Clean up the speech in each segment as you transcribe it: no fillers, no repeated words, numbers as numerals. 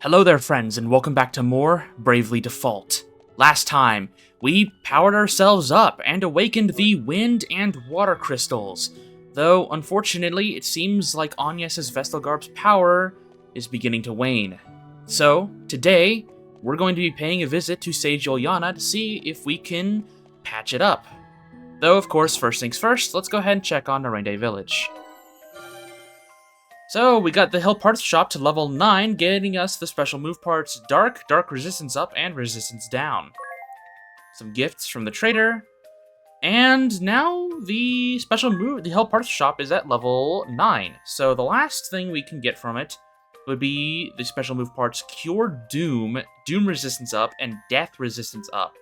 Hello there friends, and welcome back to more Bravely Default. Last time, we powered ourselves up and awakened the wind and water crystals, though unfortunately it seems like Agnes's Vestal Garb's power is beginning to wane. So, today, we're going to be paying a visit to Sage Ilyana to see if we can patch it up. Though, of course, first things first, let's go ahead and check on Narende Village. So, we got the Hill Parts Shop to level 9, getting us the special move parts Dark Resistance Up, and Resistance Down. Some gifts from the trader. And now the special move, the Hill Parts Shop is at level 9. So the last thing we can get from it would be the special move parts Cure Doom, Doom Resistance Up, and Death Resistance Up.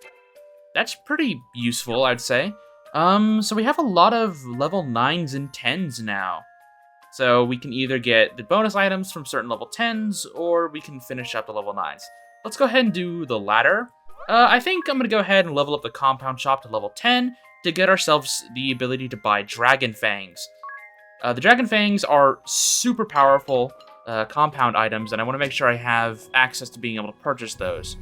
That's pretty useful, I'd say. So we have a lot of level 9s and 10s now. So we can either get the bonus items from certain level 10s, or we can finish up the level 9s. Let's go ahead and do the latter. I think I'm going to go ahead and level up the compound shop to level 10 to get ourselves the ability to buy Dragon Fangs. The Dragon Fangs are super powerful compound items, and I want to make sure I have access to being able to purchase those.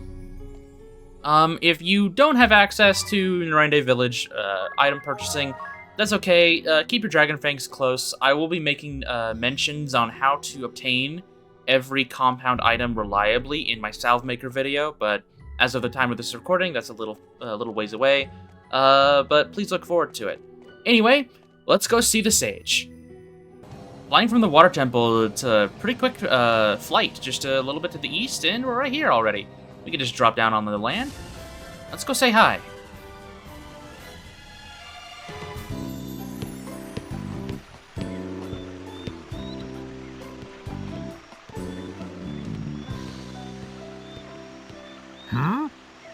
If you don't have access to Narende Village item purchasing, that's okay. Keep your Dragon Fangs close. I will be making mentions on how to obtain every compound item reliably in my Salve Maker video, but as of the time of this recording, that's a little ways away. But please look forward to it. Anyway, let's go see the Sage. Flying from the Water Temple, it's a pretty quick flight, just a little bit to the east, and we're right here already. We can just drop down on the land. Let's go say hi.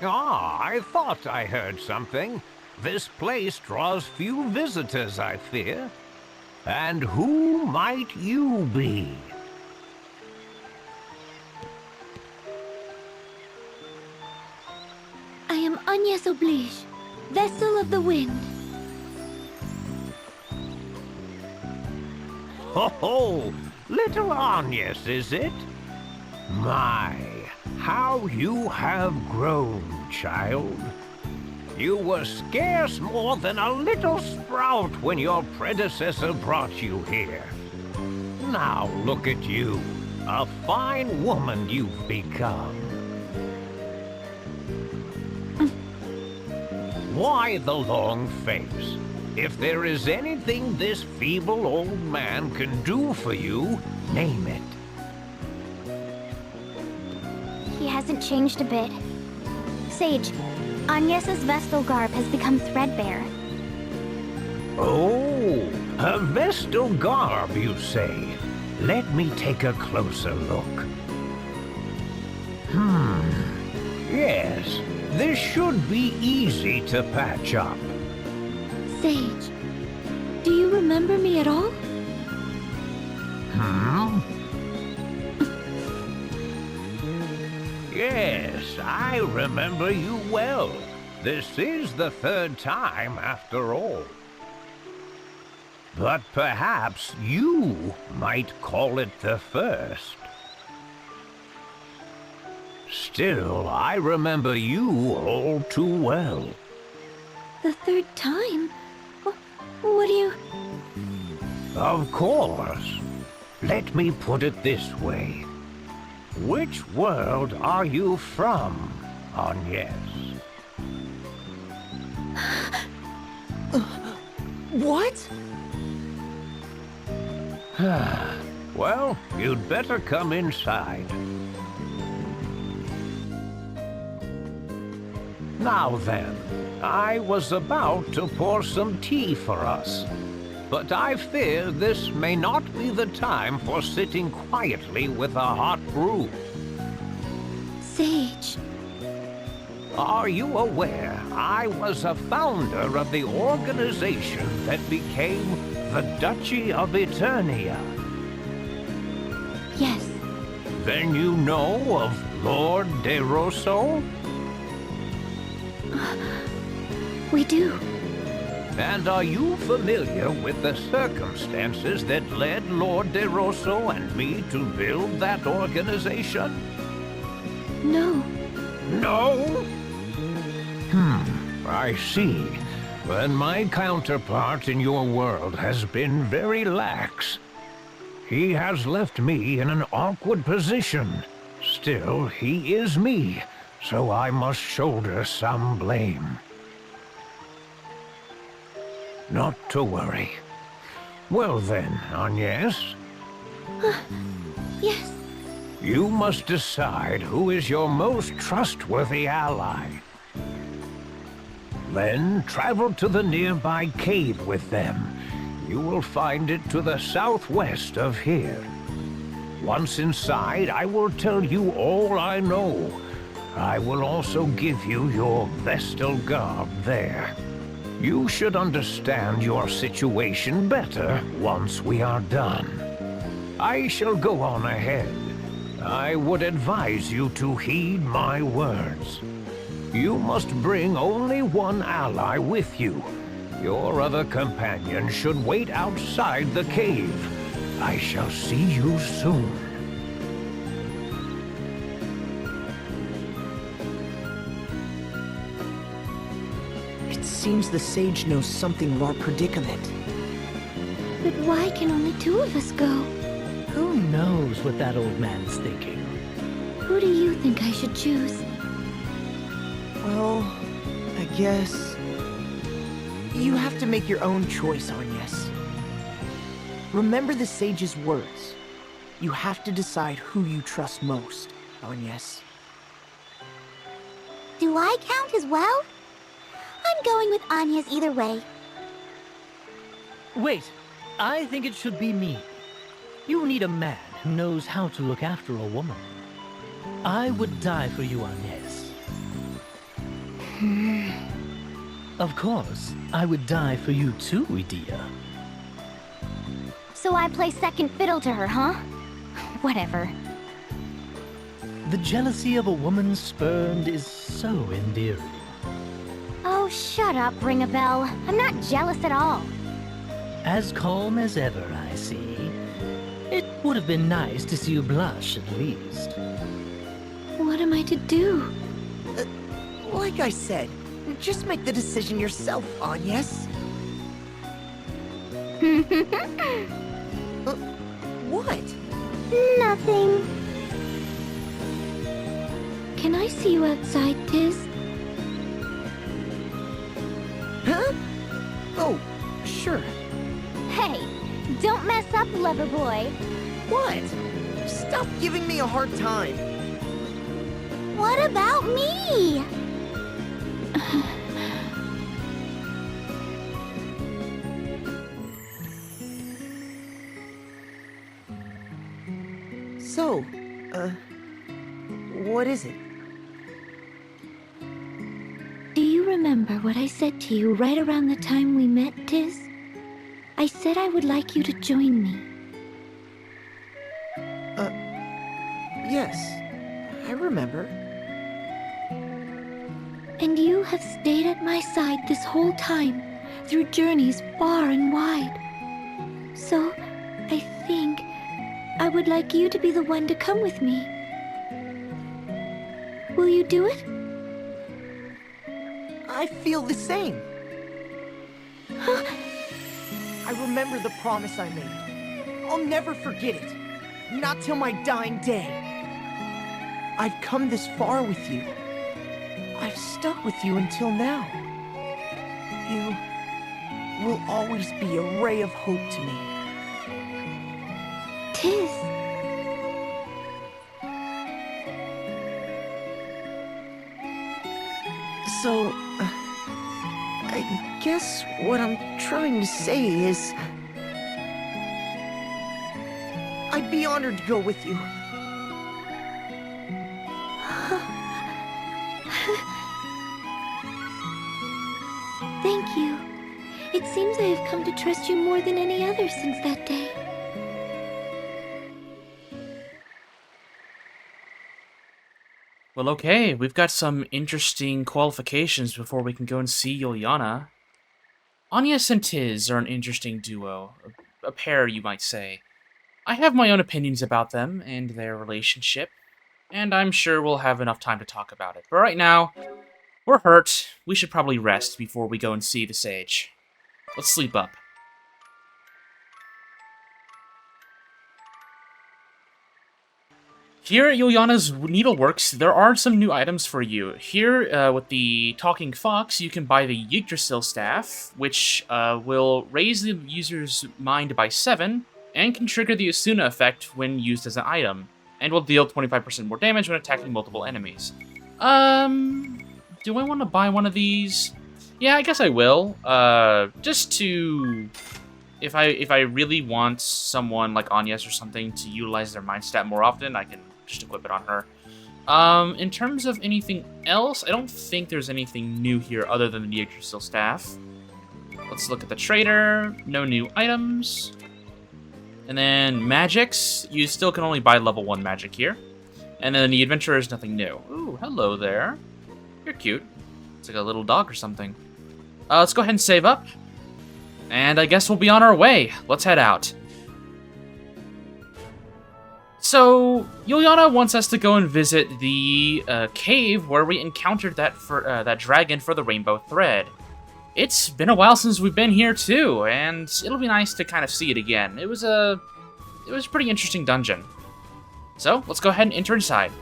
I thought I heard something. This place draws few visitors, I fear. And who might you be? I am Agnes Oblige, Vestal of the Wind. Ho, little Agnes, is it? My, how you have grown, child. You were scarce more than a little sprout when your predecessor brought you here. Now look at you, a fine woman you've become. Why the long face? If there is anything this feeble old man can do for you, name it. He hasn't changed a bit. Sage, Agnes's Vestal Garb has become threadbare. Oh, a Vestal Garb, you say? Let me take a closer look. Yes, this should be easy to patch up. Sage, do you remember me at all? Yes, I remember you well. This is the third time, after all. But perhaps you might call it the first. Still, I remember you all too well. The third time? What do you... Of course. Let me put it this way. Which world are you from, Agnes? What? Well, you'd better come inside. Now then, I was about to pour some tea for us, but I fear this may not be the time for sitting quietly with a hot brew. Sage. Are you aware I was a founder of the organization that became the Duchy of Eternia? Yes. Then you know of Lord De Rosso? We do. And are you familiar with the circumstances that led Lord De Rosso and me to build that organization? No. No? I see. Then my counterpart in your world has been very lax. He has left me in an awkward position. Still, he is me, so I must shoulder some blame. Not to worry. Well then, Agnes. Yes. You must decide who is your most trustworthy ally. Then travel to the nearby cave with them. You will find it to the southwest of here. Once inside, I will tell you all I know. I will also give you your Vestal Garb there. You should understand your situation better once we are done. I shall go on ahead. I would advise you to heed my words. You must bring only one ally with you. Your other companion should wait outside the cave. I shall see you soon. It seems the sage knows something of our predicament. But why can only two of us go? Who knows what that old man's thinking? Who do you think I should choose? Well, I guess... You have to make your own choice, Agnes. Remember the sage's words. You have to decide who you trust most, Agnes. Do I count as well? I'm going with Agnes either way. Wait, I think it should be me. You need a man who knows how to look after a woman. I would die for you, Agnes. Of course, I would die for you too, Idea. So I play second fiddle to her, huh? Whatever. The jealousy of a woman spurned is so endearing. Oh, shut up, Ring a Bell. I'm not jealous at all. As calm as ever, I see. It would have been nice to see you blush, at least. What am I to do? Like I said, just make the decision yourself, Agnes. What? Nothing. Can I see you outside, Tiz? Huh? Oh, sure. Hey, don't mess up, lover boy. What? Stop giving me a hard time. What about me? So, what is it? Do you remember what I said to you right around the time we met, Tiz? I said I would like you to join me. Yes, I remember. And you have stayed at my side this whole time, through journeys far and wide. So, I think I would like you to be the one to come with me. Will you do it? I feel the same. I remember the promise I made. I'll never forget it. Not till my dying day. I've come this far with you. I've stuck with you until now. You will always be a ray of hope to me. Tiz. So, I guess what I'm trying to say is... I'd be honored to go with you. Thank you. It seems I have come to trust you more than any other since that day. Well, okay, we've got some interesting qualifications before we can go and see Yuliana. Agnes and Tiz are an interesting duo, a pair, you might say. I have my own opinions about them and their relationship. and I'm sure we'll have enough time to talk about it. But right now, we're hurt. We should probably rest before we go and see the sage. Let's sleep up. Here at Yuliana's Needleworks, there are some new items for you. Here, with the Talking Fox, you can buy the Yggdrasil Staff, which will raise the user's mind by 7, and can trigger the Asuna effect when used as an item, and will deal 25% more damage when attacking multiple enemies. Do I want to buy one of these? Yeah, I guess I will. Just to... If I really want someone like Agnes or something to utilize their mind stat more often, I can just equip it on her. In terms of anything else, I don't think there's anything new here other than the Yggdrasil Staff. Let's look at the trader. No new items. And then magics. You still can only buy level 1 magic here. And then the adventurer is nothing new. Ooh, hello there. You're cute. It's like a little dog or something. Let's go ahead and save up. And I guess we'll be on our way. Let's head out. So, Yuliana wants us to go and visit the cave where we encountered that dragon for the rainbow thread. It's been a while since we've been here too, and it'll be nice to kind of see it again. It was a pretty interesting dungeon. So, let's go ahead and enter inside.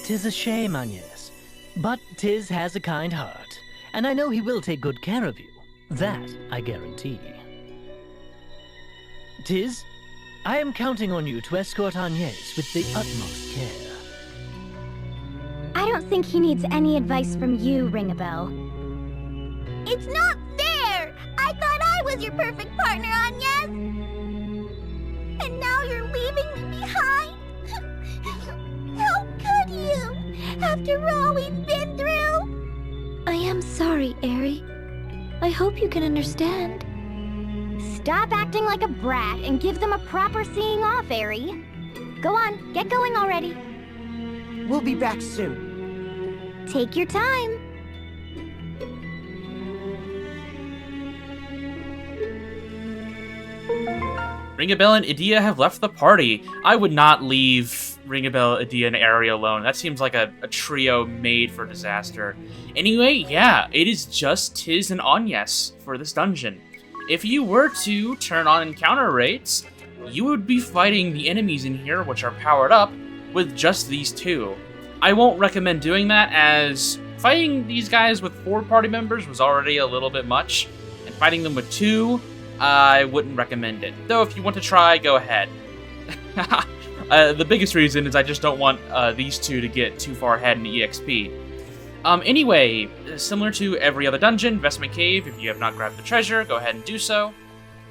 'Tis a shame, Agnes, but Tiz has a kind heart, and I know he will take good care of you. That I guarantee. Tiz, I am counting on you to escort Agnes with the utmost care. I don't think he needs any advice from you, Ring-a-Bell. It's not fair! I thought I was your perfect partner, Agnes! And now you're leaving me behind? How could you? After all we've been through? I am sorry, Aerie. I hope you can understand. Stop acting like a brat and give them a proper seeing off, Aerie. Go on, get going already. We'll be back soon. Take your time. Ring-a-Bell and Edea have left the party. I would not leave Ring-a-Bell, Edea, and Aerie alone. That seems like a trio made for disaster. Anyway, yeah, it is just Tiz and Agnes for this dungeon. If you were to turn on encounter rates, you would be fighting the enemies in here, which are powered up, with just these two. I won't recommend doing that, as fighting these guys with 4 party members was already a little bit much, and fighting them with 2, I wouldn't recommend it. Though if you want to try, go ahead. The biggest reason is I just don't want these two to get too far ahead in the EXP. Anyway, similar to every other dungeon, Vestment Cave, if you have not grabbed the treasure, go ahead and do so.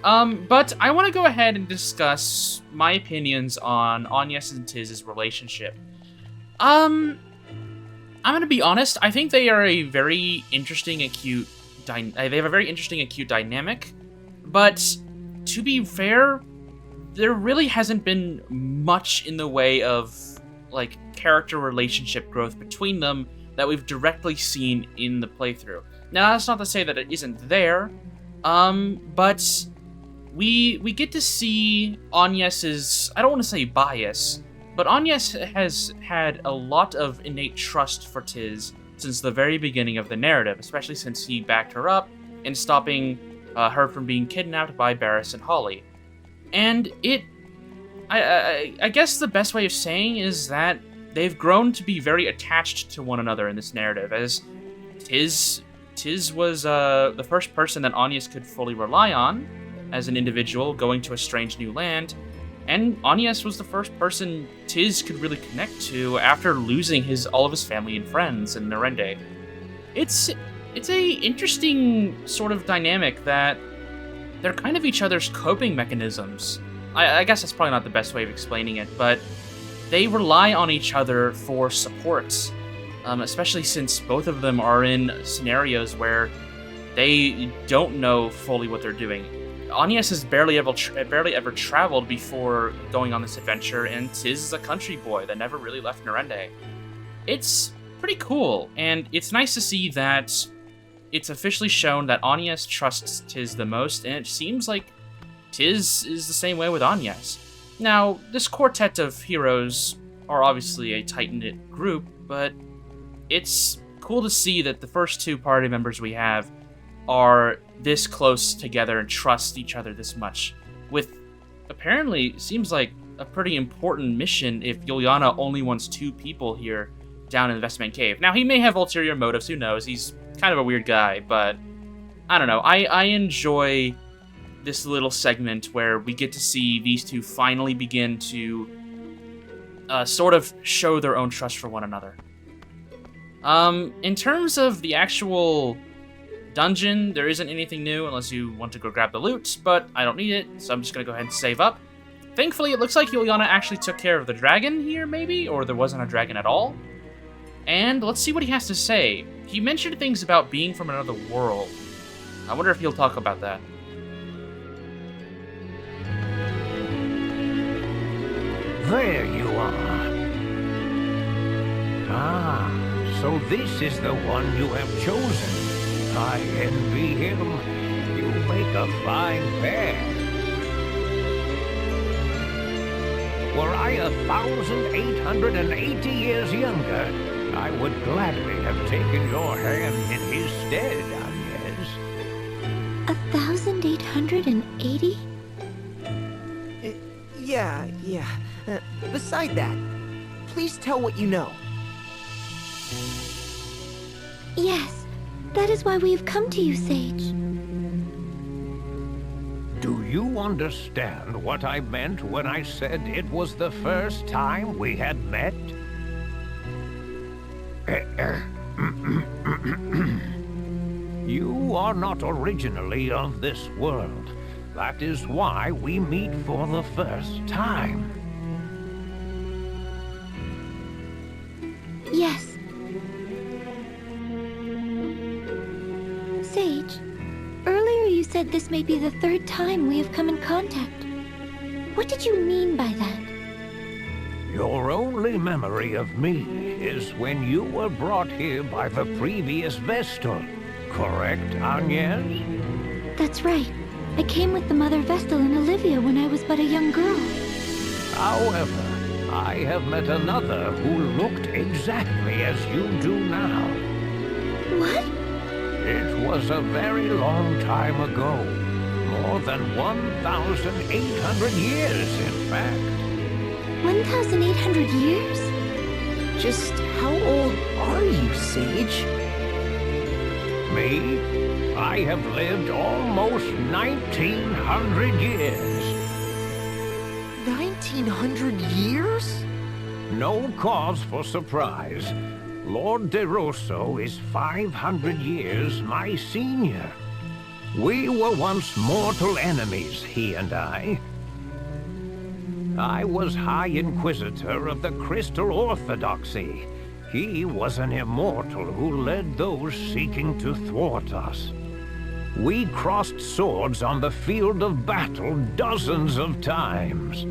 But I want to go ahead and discuss my opinions on Agnes and Tiz's relationship. I'm gonna be honest, I think they are a very interesting and cute they have a very interesting and cute dynamic, but to be fair, there really hasn't been much in the way of, like, character relationship growth between them that we've directly seen in the playthrough. Now, that's not to say that it isn't there, but we get to see Agnes's, I don't want to say bias, but Agnes has had a lot of innate trust for Tiz since the very beginning of the narrative, especially since he backed her up in stopping her from being kidnapped by Barris and Holly. And I guess the best way of saying is that they've grown to be very attached to one another in this narrative, as Tiz was the first person that Agnes could fully rely on as an individual going to a strange new land, and Agnes was the first person Tiz could really connect to after losing all of his family and friends in Narende. It's a interesting sort of dynamic that they're kind of each other's coping mechanisms. I guess that's probably not the best way of explaining it, but they rely on each other for support, especially since both of them are in scenarios where they don't know fully what they're doing. Agnes has barely ever traveled before going on this adventure, and Tiz is a country boy that never really left Narende. It's pretty cool, and it's nice to see that it's officially shown that Agnes trusts Tiz the most, and it seems like Tiz is the same way with Agnes. Now, this quartet of heroes are obviously a tight-knit group, but it's cool to see that the first two party members we have are this close together and trust each other this much, with apparently seems like a pretty important mission if Juliana only wants 2 people here down in the Vestman Cave. Now, he may have ulterior motives, who knows, he's kind of a weird guy, but I don't know, I enjoy this little segment where we get to see these two finally begin to sort of show their own trust for one another. In terms of the actual dungeon, there isn't anything new unless you want to go grab the loot, but I don't need it, so I'm just going to go ahead and save up. Thankfully, it looks like Juliana actually took care of the dragon here, maybe, or there wasn't a dragon at all. And let's see what he has to say. He mentioned things about being from another world. I wonder if he'll talk about that. There you are. Ah, so this is the one you have chosen. I envy him. You make a fine pair. Were I 1,880 years younger, I would gladly have taken your hand in his stead, Agnes. 1,880? Yeah. Beside that, please tell what you know. Yes, that is why we have come to you, Sage. Do you understand what I meant when I said it was the first time we had met? You are not originally of this world. That is why we meet for the first time. Yes. Sage, earlier you said this may be the 3rd time we have come in contact. What did you mean by that? Your only memory of me is when you were brought here by the previous Vestal, correct, Agnes? That's right. I came with the Mother Vestal and Olivia when I was but a young girl. However, I have met another who looked exactly as you do now. What? It was a very long time ago. More than 1,800 years, in fact. 1,800 years? Just how old are you, Sage? Me? I have lived almost 1,900 years. 1,900 years? No cause for surprise. Lord De Rosso is 500 years my senior. We were once mortal enemies, he and I. I was High Inquisitor of the Crystal Orthodoxy. He was an immortal who led those seeking to thwart us. We crossed swords on the field of battle dozens of times.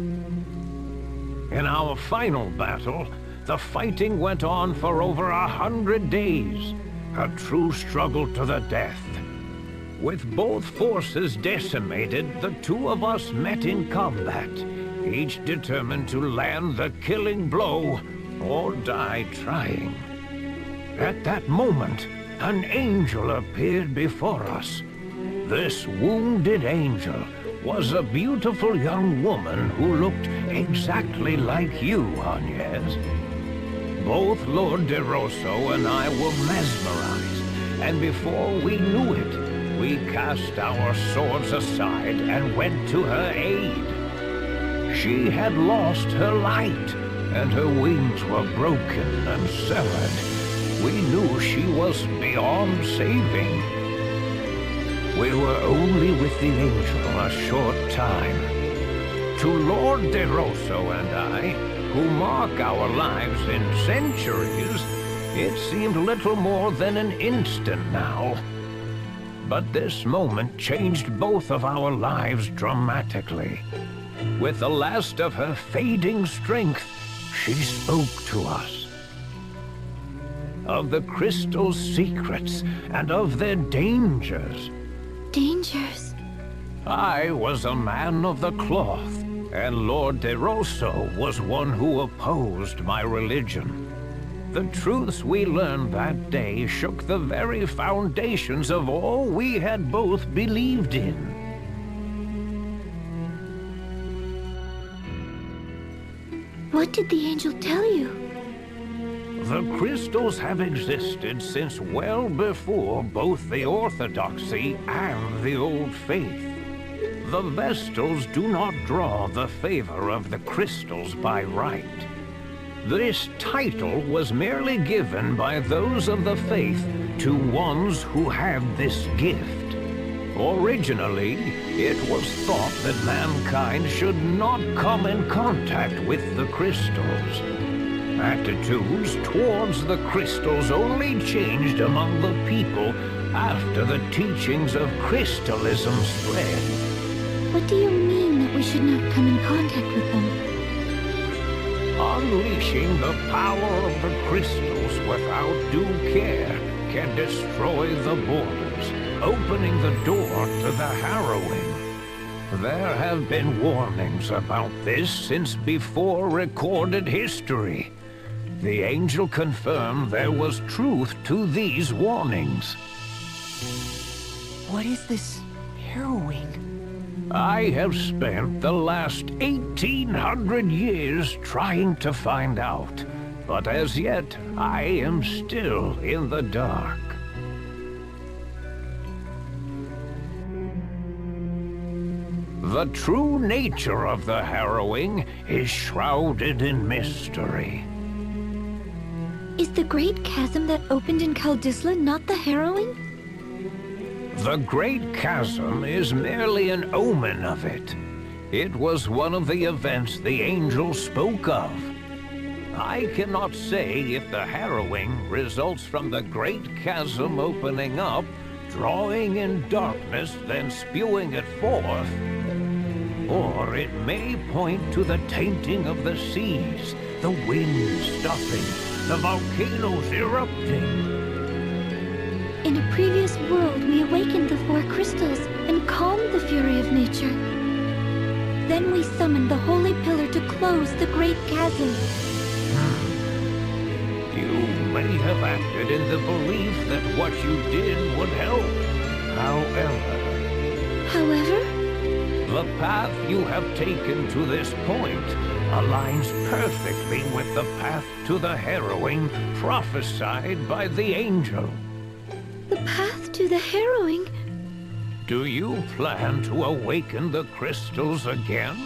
In our final battle, the fighting went on for over 100 days, a true struggle to the death. With both forces decimated, the two of us met in combat, each determined to land the killing blow or die trying. At that moment, an angel appeared before us. This wounded angel was a beautiful young woman who looked exactly like you, Agnes. Both Lord De Rosso and I were mesmerized, and before we knew it, we cast our swords aside and went to her aid. She had lost her light, and her wings were broken and severed. We knew she was beyond saving. We were only with the angel a short time. To Lord De Rosso and I, who mark our lives in centuries, it seemed little more than an instant now. But this moment changed both of our lives dramatically. With the last of her fading strength, she spoke to us. Of the crystal's secrets and of their dangers. Dangers? I was a man of the cloth. and Lord de Rosso was one who opposed my religion. The truths we learned that day shook the very foundations of all we had both believed in. What did the angel tell you? The crystals have existed since well before both the Orthodoxy and the Old Faith. The Vestals do not draw the favor of the crystals by right. This title was merely given by those of the faith to ones who had this gift. Originally, it was thought that mankind should not come in contact with the crystals. Attitudes towards the crystals only changed among the people after the teachings of crystalism spread. What do you mean that we should not come in contact with them? Unleashing the power of the crystals without due care can destroy the borders, opening the door to the harrowing. There have been warnings about this since before recorded history. The angel confirmed there was truth to these warnings. What is this harrowing? I have spent the last 1,800 years trying to find out, but as yet I am still in the dark. The true nature of the harrowing is shrouded in mystery. Is the great chasm that opened in Kaldisla not the harrowing? The Great Chasm is merely an omen of it. It was one of the events the angel spoke of. I cannot say if the harrowing results from the Great Chasm opening up, drawing in darkness, then spewing it forth, or it may point to the tainting of the seas, the wind stopping, the volcanoes erupting. In a previous world, we awakened the four crystals and calmed the fury of nature. Then we summoned the holy pillar to close the great chasm. You may have acted in the belief that what you did would help. However? The path you have taken to this point aligns perfectly with the path to the harrowing prophesied by the angel. The path to the harrowing? Do you plan to awaken the crystals again?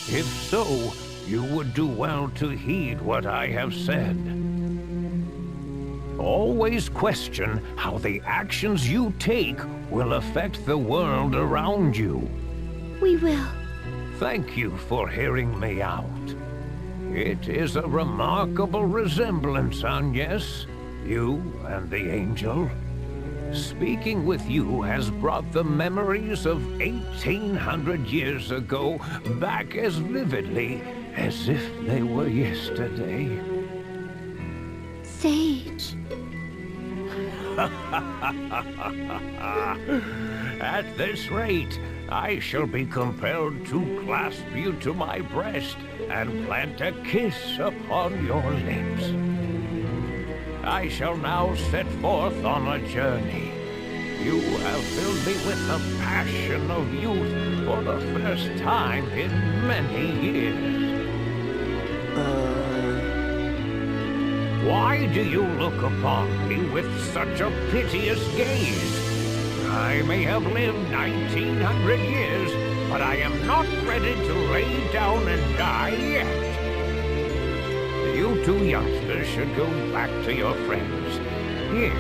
If so, you would do well to heed what I have said. Always question how the actions you take will affect the world around you. We will. Thank you for hearing me out. It is a remarkable resemblance, Agnes, you and the angel. Speaking with you has brought the memories of 1,800 years ago back as vividly as if they were yesterday. Sage. At this rate, I shall be compelled to clasp you to my breast and plant a kiss upon your lips. I shall now set forth on a journey. You have filled me with the passion of youth for the first time in many years. Why do you look upon me with such a piteous gaze? I may have lived 1,900 years, but I am not ready to lay down and die yet. You two youngsters should go back to your friends. Here,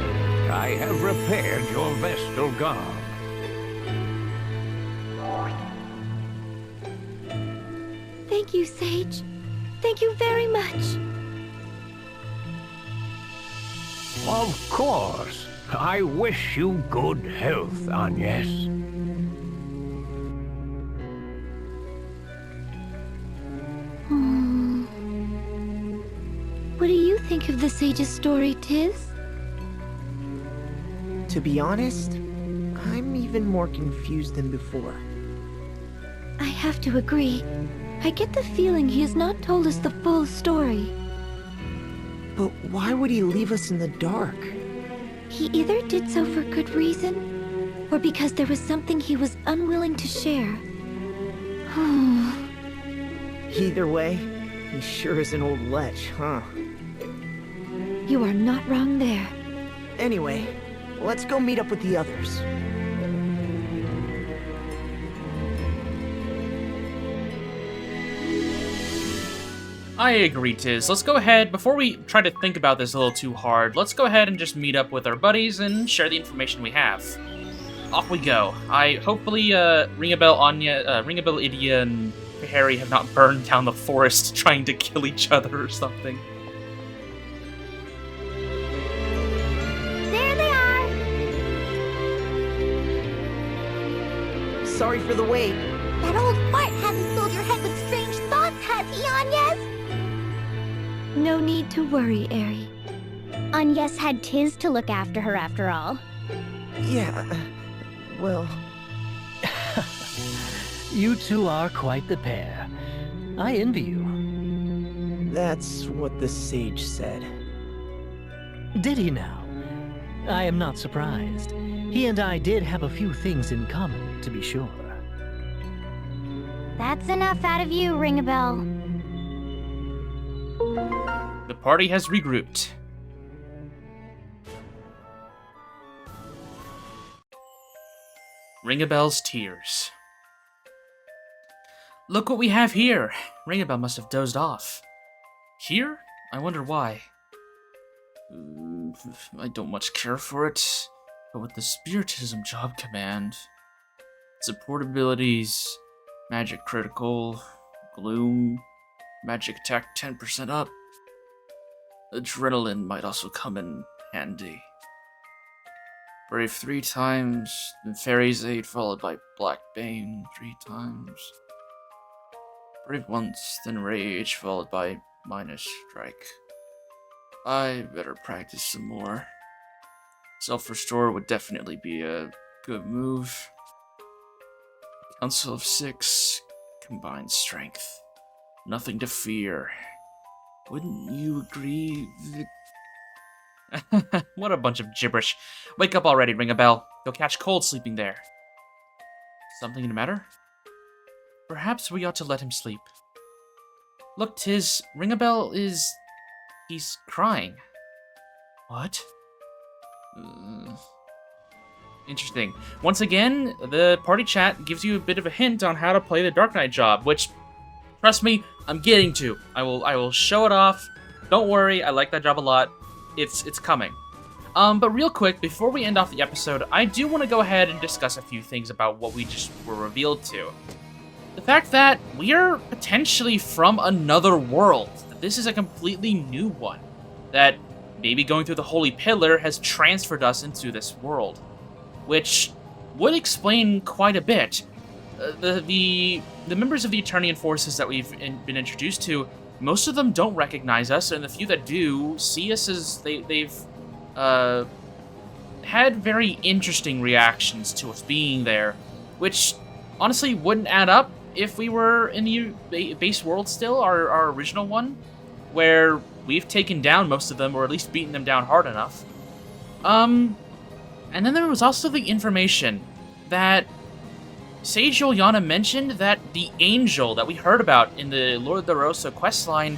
I have repaired your Vestal garb. Thank you, Sage. Thank you very much. Of course. I wish you good health, Agnes. What do you think of the Sage's story, Tiz? To be honest, I'm even more confused than before. I have to agree. I get the feeling he has not told us the full story. But why would he leave us in the dark? He either did so for good reason, or because there was something he was unwilling to share. Either way, he sure is an old lech, huh? You are not wrong there. Anyway, let's go meet up with the others. I agree, Tiz. Let's go ahead, before we try to think about this a little too hard, let's go ahead and just meet up with our buddies and share the information we have. Off we go. Hopefully, Ringabel, Idia, and Harry have not burned down the forest trying to kill each other or something. There they are! Sorry for the wait. That old fart hasn't filled your head with strange thoughts, has he, Agnes? No need to worry, Aerie. Agnes had Tiz to look after her after all. Yeah, well... You two are quite the pair. I envy you. That's what the sage said. Did he now? I am not surprised. He and I did have a few things in common, to be sure. That's enough out of you, Ringabel. The party has regrouped. Ringabel's tears. Look what we have here! Ringabel must have dozed off. Here? I wonder why. I don't much care for it, but with the Spiritism job command, support abilities, magic critical, gloom, magic attack 10% up, adrenaline might also come in handy. Brave 3 times, then Fairy's Aid followed by Black Bane 3 times. Brave once, then Rage followed by Minus Strike. I better practice some more. Self-Restore would definitely be a good move. Council of 6, combined strength. Nothing to fear. Wouldn't you agree, What a bunch of gibberish. Wake up already, Ringabel. You'll catch cold sleeping there. Something the matter? Perhaps we ought to let him sleep. Look, Tiz, Ringabel is... he's crying. What? Interesting. Once again, the party chat gives you a bit of a hint on how to play the Dark Knight job, which, trust me, I'm getting to. I will show it off. Don't worry, I like that job a lot. It's coming. But real quick, before we end off the episode, I do want to go ahead and discuss a few things about what we just were revealed to. The fact that we are potentially from another world. That this is a completely new one. That maybe going through the Holy Pillar has transferred us into this world. Which would explain quite a bit. The members of the Eternian forces that we've been introduced to, most of them don't recognize us, and the few that do see us as they've had very interesting reactions to us being there, which honestly wouldn't add up if we were in the base world still, our original one, where we've taken down most of them, or at least beaten them down hard enough. And then there was also the information that Sage Juliana mentioned that the angel that we heard about in the Lord de Rosa questline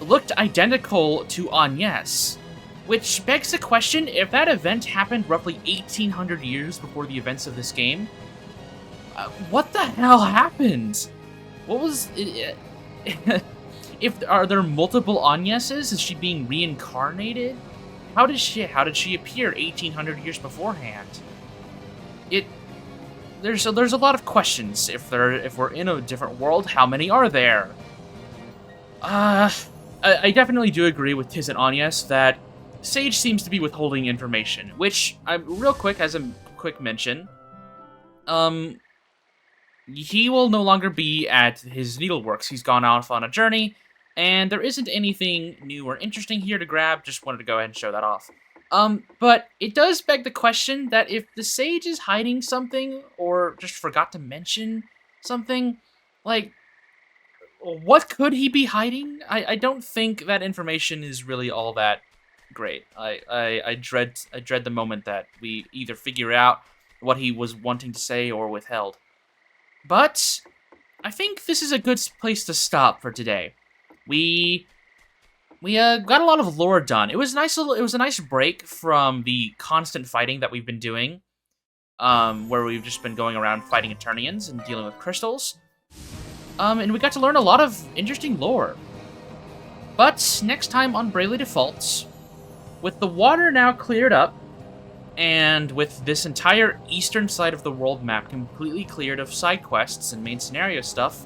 looked identical to Agnes, which begs the question, if that event happened roughly 1800 years before the events of this game, what the hell happened? What was... Are there multiple Agneses? Is she being reincarnated? How did she appear 1800 years beforehand? There's a lot of questions. If we're in a different world, how many are there? I definitely do agree with Tiz and Agnes that Sage seems to be withholding information, which real quick, as a quick mention, he will no longer be at his needleworks. He's gone off on a journey, and there isn't anything new or interesting here to grab. Just wanted to go ahead and show that off. But it does beg the question that if the Sage is hiding something, or just forgot to mention something, like, what could he be hiding? I don't think that information is really all that great. I dread the moment that we either figure out what he was wanting to say or withheld. But I think this is a good place to stop for today. We got a lot of lore done. It was a nice break from the constant fighting that we've been doing, where we've just been going around fighting Eternians and dealing with crystals. And we got to learn a lot of interesting lore. But next time on Bravely Defaults, with the water now cleared up, and with this entire eastern side of the world map completely cleared of side quests and main scenario stuff,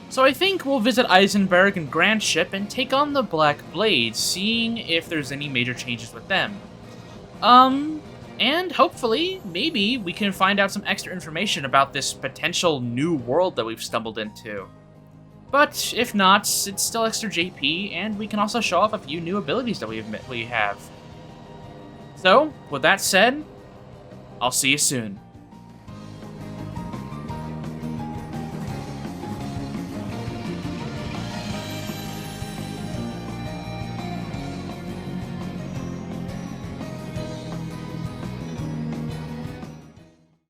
so I think we'll visit Eisenberg and Grand Ship and take on the Black Blades, seeing if there's any major changes with them. And hopefully, maybe we can find out some extra information about this potential new world that we've stumbled into. But if not, it's still extra JP, and we can also show off a few new abilities that we have. So, with that said, I'll see you soon.